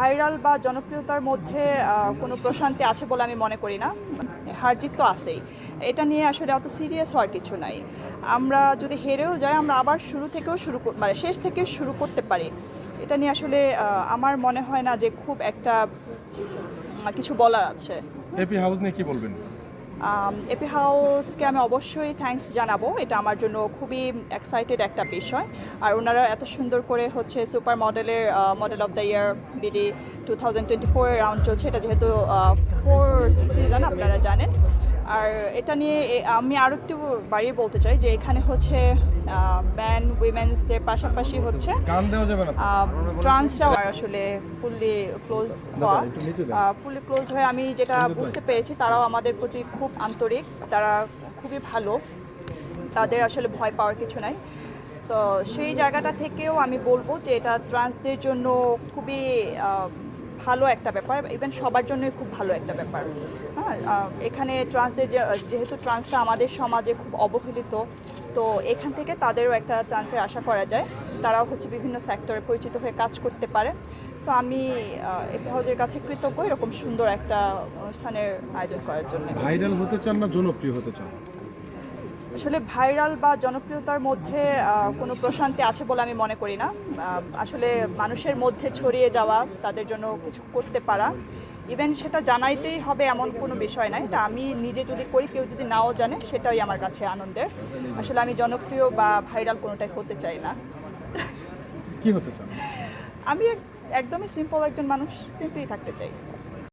Viral বা জনপ্রিয়তার মধ্যে কোনো প্রশান্তি আছে বলে আমি মনে করি না। হার জিত তো আছেই, এটা নিয়ে আসলে অত সিরিয়াস হওয়ার কিছু নাই। আমরা যদি হেরেও যাই আমরা আবার শুরু থেকেও মানে শেষ থেকে শুরু করতে পারি। এটা নিয়ে আসলে আমার মনে হয় না যে খুব একটা কিছু বলার আছে। এপি হাউস নিয়ে কি বলবেন? এপি হাউসকে আমি অবশ্যই থ্যাঙ্কস জানাবো, এটা আমার জন্য খুবই এক্সাইটেড একটা বিষয়। আর ওনারা এত সুন্দর করে হচ্ছে সুপার মডেলের model of the year BD 2024 round চলছে, এটা যেহেতু 4 সিজন আপনারা জানেন। আর এটা নিয়ে আমি আরও একটু বাড়িয়ে বলতে চাই যে এখানে হচ্ছে ম্যান উইমেন্সদের পাশাপাশি হচ্ছে গান দেওয়া যাবে না, ট্রান্সরাও আসলে ফুললি ক্লোজ হয়ে আমি যেটা বুঝতে পেরেছি তারাও আমাদের প্রতি খুব আন্তরিক, তারা খুবই ভালো, তাদের আসলে ভয় পাওয়ার কিছু নাই। তো সেই জায়গাটা থেকেও আমি বলবো যে এটা ট্রান্সদের জন্য খুবই ভালো একটা ব্যাপার, ইভেন সবার জন্যই খুব ভালো একটা ব্যাপার। হ্যাঁ, এখানে ট্রান্সদের যেহেতু ট্রান্সরা আমাদের সমাজে খুব অবহেলিত, তো এখান থেকে তাদেরও একটা চান্সের আশা করা যায়, তারাও হচ্ছে বিভিন্ন সেক্টরে পরিচিত হয়ে কাজ করতে পারে। সো আমি এপি হাউসের কাছে কৃতজ্ঞ এরকম সুন্দর একটা অনুষ্ঠানের আয়োজন করার জন্য। ভাইরাল হতে চান না জনপ্রিয় হতে চান? আসলে ভাইরাল বা জনপ্রিয়তার মধ্যে কোনো প্রশান্তি আছে বলে আমি মনে করি না। আসলে মানুষের মধ্যে ছড়িয়ে যাওয়া, তাদের জন্য কিছু করতে পারা, ইভেন সেটা জানাইতেই হবে এমন কোনো বিষয় নাই। এটা আমি নিজে যদি করি, কেউ যদি নাও জানে, সেটাই আমার কাছে আনন্দের। আসলে আমি জনপ্রিয় বা ভাইরাল কোনোটাই হতে চাই না। কি হতে চান? আমি একদমই সিম্পল একজন মানুষ, সিম্পলি থাকতে চাই।